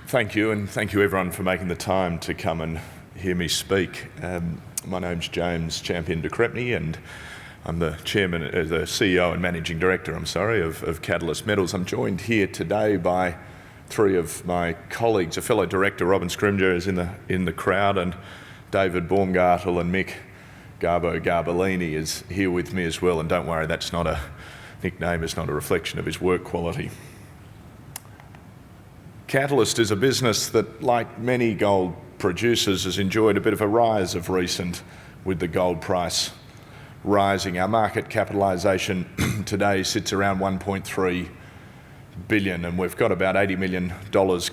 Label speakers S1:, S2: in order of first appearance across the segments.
S1: Thank you, and thank you everyone for making the time to come and hear me speak. My name's James Champion de Crepney, and I'm the CEO and Managing Director, of Catalyst Metals. I'm joined here today by three of my colleagues. A fellow director, Robin Scrimgeour, is in the crowd, and David Baumgartel and Mick Garbellini is here with me as well. And don't worry, that's not a nickname, it's not a reflection of his work quality. Catalyst is a business that, like many gold producers, has enjoyed a bit of a rise of recent with the gold price rising. Our market capitalisation today sits around 1.3 billion, and we've got about $80 million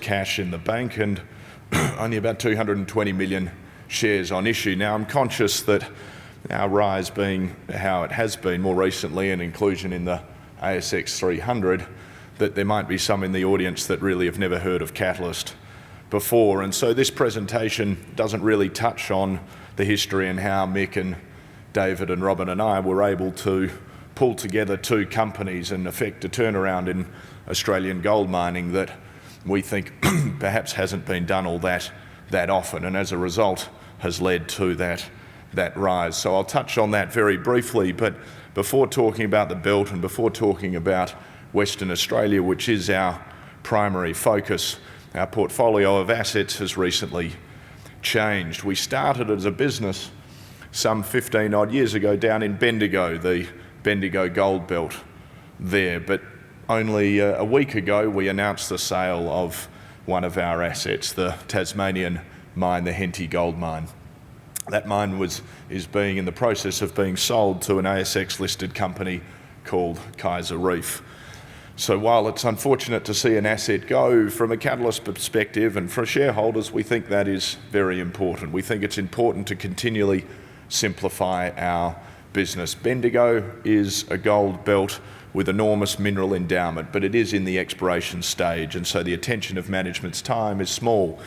S1: cash in the bank and only about 220 million shares on issue. Now, I'm conscious that our rise being how it has been more recently and inclusion in the ASX 300, that there might be some in the audience that really have never heard of Catalyst before. And so this presentation doesn't really touch on the history and how Mick and David and Robin and I were able to pull together two companies and effect a turnaround in Australian gold mining that we think perhaps hasn't been done all that often, and as a result has led to that rise. So I'll touch on that very briefly, but before talking about the belt and before talking about Western Australia, which is our primary focus, our portfolio of assets has recently changed. We started as a business some 15 odd years ago down in Bendigo, the Bendigo gold belt there, but only a week ago we announced the sale of one of our assets, the Tasmanian mine, the Henty Gold Mine. That mine is in the process of being sold to an ASX listed company called Kaiser Reef. So while it's unfortunate to see an asset go, from a Catalyst perspective and for shareholders, we think that is very important. We think it's important to continually simplify our business. Bendigo is a gold belt with enormous mineral endowment, but it is in the exploration stage, and so the attention of management's time is small.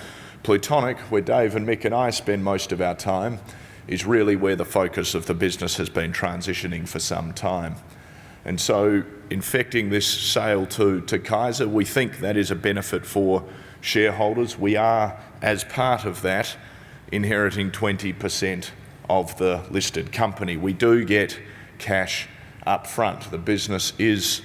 S1: Plutonic, where Dave and Mick and I spend most of our time, is really where the focus of the business has been transitioning for some time. And so infecting this sale to Kaiser, we think that is a benefit for shareholders. We are, as part of that, inheriting 20% of the listed company. We do get cash up front. The business is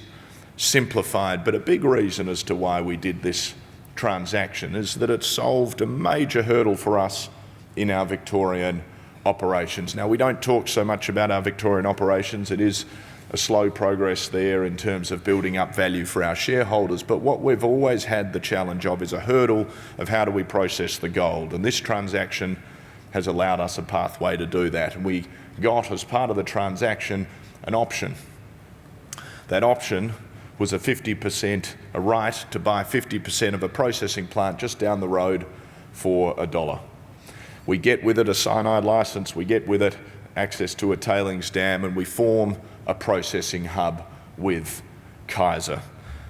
S1: simplified, but a big reason as to why we did this transaction is that it solved a major hurdle for us in our Victorian operations. Now, we don't talk so much about our Victorian operations. It is a slow progress there in terms of building up value for our shareholders, but what we've always had the challenge of is a hurdle of how do we process the gold, and this transaction has allowed us a pathway to do that. And we got, as part of the transaction, an option. That option was a right to buy 50% of a processing plant just down the road for $1. We get with it a cyanide licence, we get with it access to a tailings dam, and we form a processing hub with Kaiser.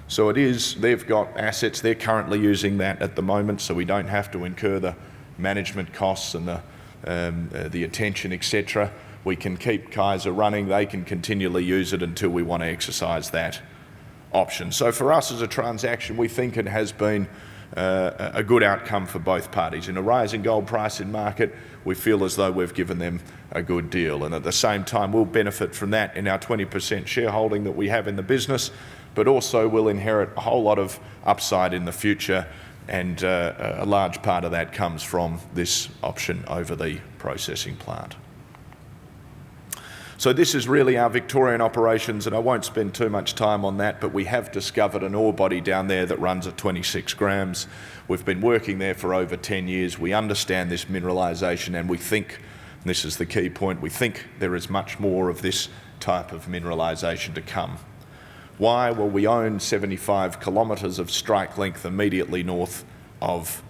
S1: So they've got assets, they're currently using that at the moment, so we don't have to incur the management costs and the attention, etc. We can keep Kaiser running, they can continually use it until we want to exercise that option. So for us as a transaction, we think it has been a good outcome for both parties. In a rising gold price in market, we feel as though we've given them a good deal, and at the same time we'll benefit from that in our 20% shareholding that we have in the business, but also we'll inherit a whole lot of upside in the future, and a large part of that comes from this option over the processing plant. So this is really our Victorian operations, and I won't spend too much time on that, but we have discovered an ore body down there that runs at 26 grams. We've been working there for over 10 years. We understand this mineralisation, and we think, and this is the key point, we think there is much more of this type of mineralisation to come. Why? Well, we own 75 kilometres of strike length immediately north of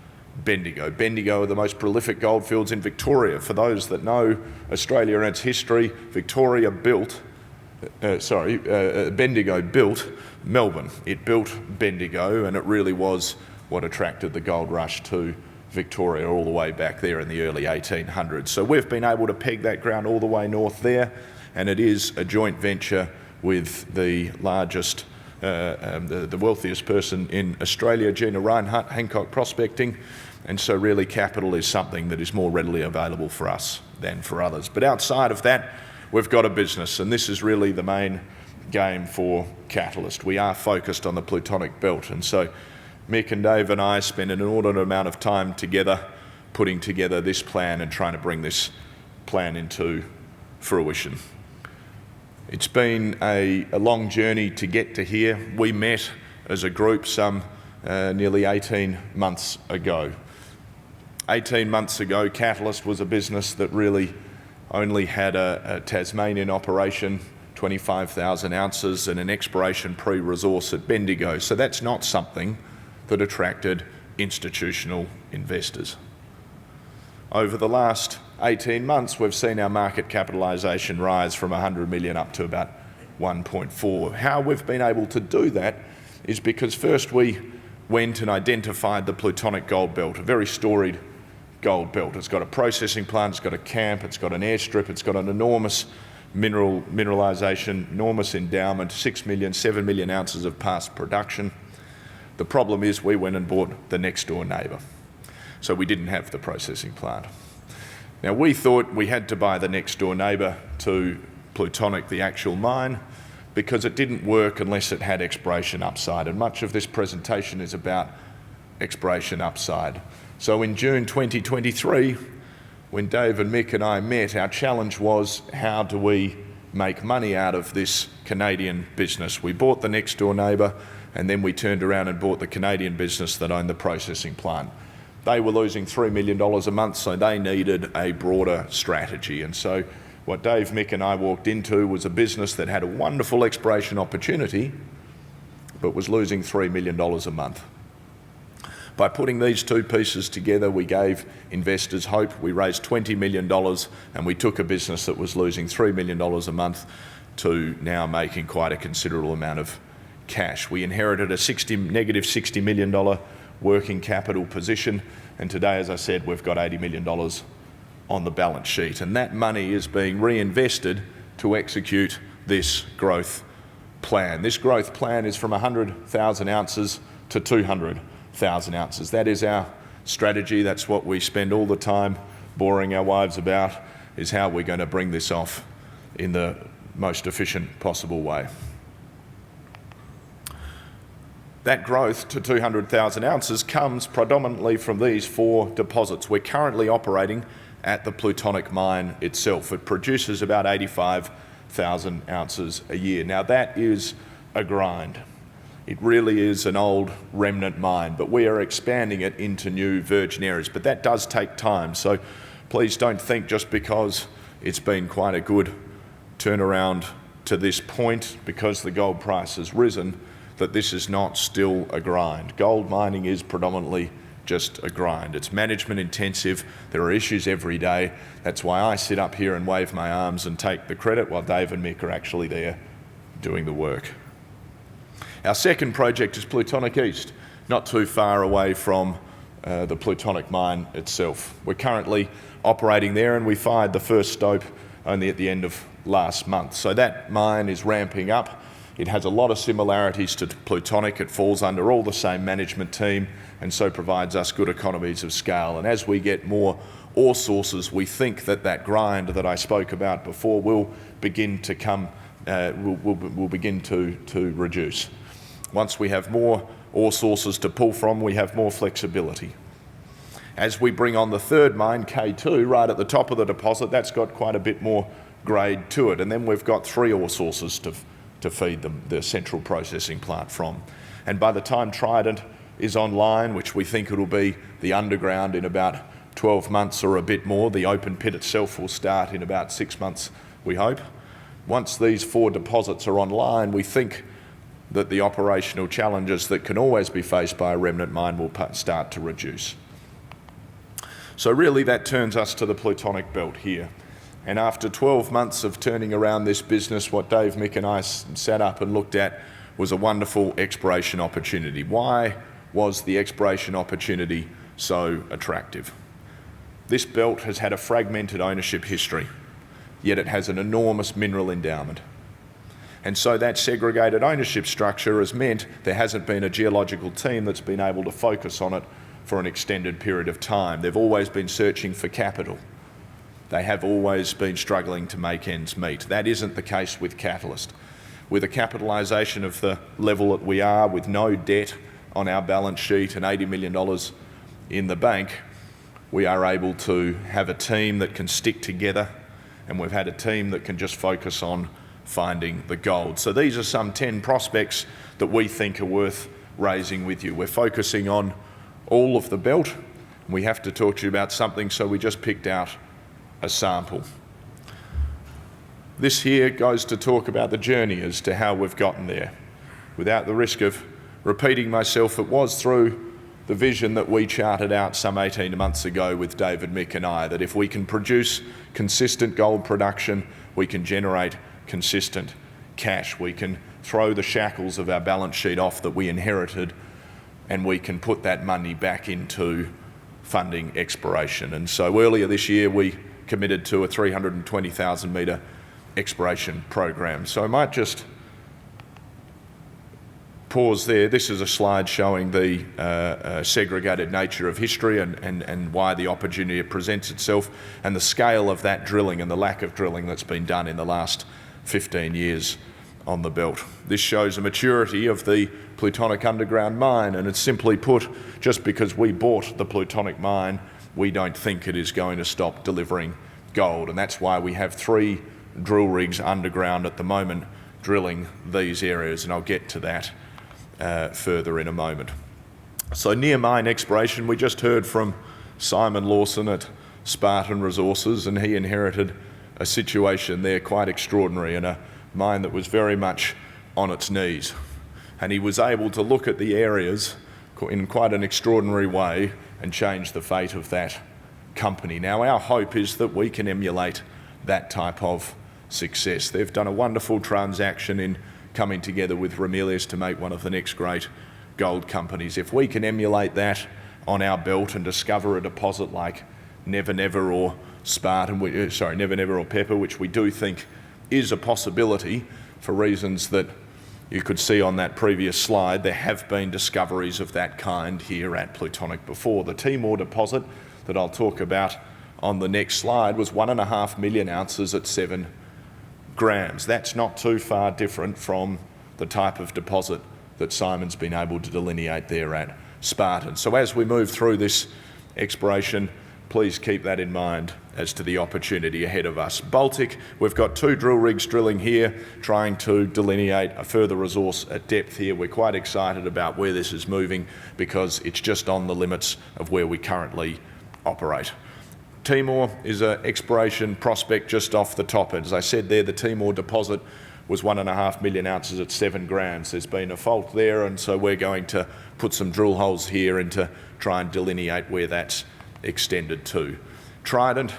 S1: Bendigo. Bendigo are the most prolific goldfields in Victoria. For those that know Australia and its history, Bendigo built Melbourne. It built Bendigo, and it really was what attracted the gold rush to Victoria all the way back there in the early 1800s. So we've been able to peg that ground all the way north there, and it is a joint venture with the largest the wealthiest person in Australia, Gina Reinhart, Hancock Prospecting, and so really capital is something that is more readily available for us than for others. But outside of that, we've got a business, and this is really the main game for Catalyst. We are focused on the Plutonic Belt, and so Mick and Dave and I spend an inordinate amount of time together putting together this plan and trying to bring this plan into fruition. It's been a long journey to get to here. We met as a group some nearly 18 months ago. 18 months ago, Catalyst was a business that really only had a Tasmanian operation, 25,000 ounces, and an exploration pre-resource at Bendigo. So that's not something that attracted institutional investors. Over the last 18 months, we've seen our market capitalisation rise from 100 million up to about 1.4. How we've been able to do that is because first we went and identified the Plutonic Gold Belt, a very storied gold belt. It's got a processing plant, it's got a camp, it's got an airstrip, it's got an enormous mineralisation, enormous endowment, 6 million, 7 million ounces of past production. The problem is we went and bought the next door neighbour. So we didn't have the processing plant. Now we thought we had to buy the next door neighbour to Plutonic, the actual mine, because it didn't work unless it had exploration upside, and much of this presentation is about exploration upside. So in June 2023, when Dave and Mick and I met, our challenge was, how do we make money out of this Canadian business? We bought the next door neighbour, and then we turned around and bought the Canadian business that owned the processing plant. They were losing $3 million a month, so they needed a broader strategy. And so what Dave, Mick and I walked into was a business that had a wonderful exploration opportunity, but was losing $3 million a month. By putting these two pieces together, we gave investors hope. We raised $20 million, and we took a business that was losing $3 million a month to now making quite a considerable amount of cash. We inherited a negative $60 million working capital position, and today, as I said, we've got $80 million on the balance sheet, and that money is being reinvested to execute this growth plan. This growth plan is from 100,000 ounces to 200,000 ounces. That is our strategy. That's what we spend all the time boring our wives about, is how we're going to bring this off in the most efficient possible way. That growth to 200,000 ounces comes predominantly from these 4 deposits. We're currently operating at the Plutonic mine itself. It produces about 85,000 ounces a year. Now that is a grind. It really is an old remnant mine, but we are expanding it into new virgin areas. But that does take time, so please don't think just because it's been quite a good turnaround to this point, because the gold price has risen, that this is not still a grind. Gold mining is predominantly just a grind. It's management intensive. There are issues every day. That's why I sit up here and wave my arms and take the credit, while Dave and Mick are actually there doing the work. Our second project is Plutonic East, not too far away from the Plutonic mine itself. We're currently operating there, and we fired the first stope only at the end of last month. So that mine is ramping up. It has a lot of similarities to Plutonic. It falls under all the same management team, and so provides us good economies of scale. And as we get more ore sources, we think that that grind that I spoke about before will begin to will begin to reduce. Once we have more ore sources to pull from, we have more flexibility. As we bring on the third mine, K2, right at the top of the deposit, that's got quite a bit more grade to it. And then we've got 3 ore sources to feed them, the central processing plant from. And by the time Trident is online, which we think it'll be the underground in about 12 months or a bit more, the open pit itself will start in about 6 months, we hope. Once these 4 deposits are online, we think that the operational challenges that can always be faced by a remnant mine will start to reduce. So really that turns us to the Plutonic Belt here. And after 12 months of turning around this business, what Dave, Mick and I sat up and looked at was a wonderful exploration opportunity. Why was the exploration opportunity so attractive? This belt has had a fragmented ownership history, yet it has an enormous mineral endowment. And so that segregated ownership structure has meant there hasn't been a geological team that's been able to focus on it for an extended period of time. They've always been searching for capital. They have always been struggling to make ends meet. That isn't the case with Catalyst. With a capitalisation of the level that we are, with no debt on our balance sheet and $80 million in the bank, we are able to have a team that can stick together, and we've had a team that can just focus on finding the gold. So these are some 10 prospects that we think are worth raising with you. We're focusing on all of the belt. We have to talk to you about something, so we just picked out a sample. This here goes to talk about the journey as to how we've gotten there. Without the risk of repeating myself, it was through the vision that we charted out some 18 months ago with David, Mick and I, that if we can produce consistent gold production, we can generate consistent cash. We can throw the shackles of our balance sheet off that we inherited, and we can put that money back into funding exploration. And so earlier this year, we committed to a 320,000 metre exploration program. So I might just pause there. This is a slide showing the segregated nature of history and why the opportunity presents itself, and the scale of that drilling and the lack of drilling that's been done in the last 15 years on the belt. This shows a maturity of the Plutonic underground mine, and it's simply put, just because we bought the Plutonic mine, we don't think it is going to stop delivering gold, and that's why we have 3 drill rigs underground at the moment drilling these areas, and I'll get to that further in a moment. So near mine exploration, we just heard from Simon Lawson at Spartan Resources, and he inherited a situation there quite extraordinary, and a mine that was very much on its knees. And he was able to look at the areas in quite an extraordinary way and change the fate of that company. Now, our hope is that we can emulate that type of success. They've done a wonderful transaction in coming together with Ramelius to make one of the next great gold companies. If we can emulate that on our belt and discover a deposit like Never Never or Never Never or Pepper, which we do think is a possibility for reasons that you could see on that previous slide, there have been discoveries of that kind here at Plutonic before. The Timor deposit that I'll talk about on the next slide was 1.5 million ounces at 7 grams. That's not too far different from the type of deposit that Simon's been able to delineate there at Spartan. So as we move through this exploration, please keep that in mind as to the opportunity ahead of us. Baltic, we've got 2 drill rigs drilling here, trying to delineate a further resource at depth here. We're quite excited about where this is moving because it's just on the limits of where we currently operate. Timor is an exploration prospect just off the top. As I said there, the Timor deposit was 1.5 million ounces at 7 grams. There's been a fault there, and so we're going to put some drill holes here and to try and delineate where that's extended to. Trident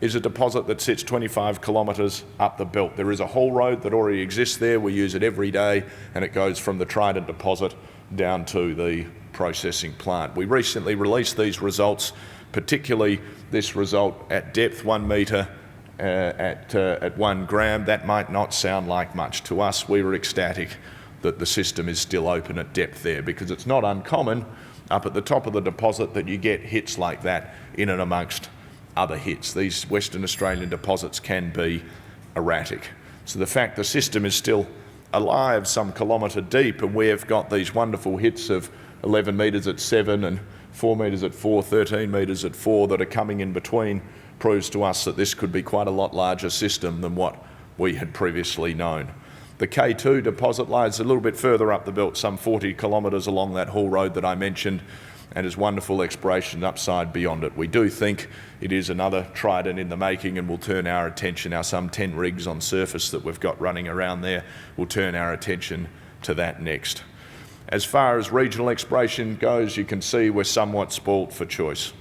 S1: is a deposit that sits 25 kilometres up the belt. There is a haul road that already exists there. We use it every day, and it goes from the Trident deposit down to the processing plant. We recently released these results, particularly this result at depth, 1 metre at 1 gram. That might not sound like much to us. We were ecstatic that the system is still open at depth there, because it's not uncommon up at the top of the deposit that you get hits like that in and amongst other hits. These Western Australian deposits can be erratic. So the fact the system is still alive some kilometre deep, and we've got these wonderful hits of 11 metres at 7 and 4 metres at 4, 13 metres at 4 that are coming in between, proves to us that this could be quite a lot larger system than what we had previously known. The K2 deposit lies a little bit further up the belt, some 40 kilometres along that haul road that I mentioned, and is wonderful exploration upside beyond it. We do think it is another Trident in the making, and we'll turn our attention, our some 10 rigs on surface that we've got running around there, we'll turn our attention to that next. As far as regional exploration goes, you can see we're somewhat spoilt for choice.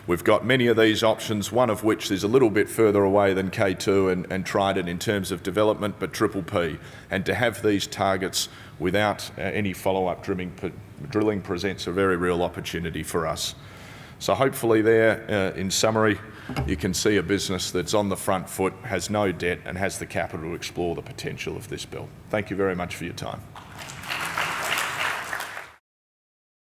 S1: We've got many of these options, one of which is a little bit further away than K2 and Trident in terms of development, but Triple P. And to have these targets without any follow-up drilling presents a very real opportunity for us. So hopefully there, in summary, you can see a business that's on the front foot, has no debt and has the capital to explore the potential of this bill. Thank you very much for your time.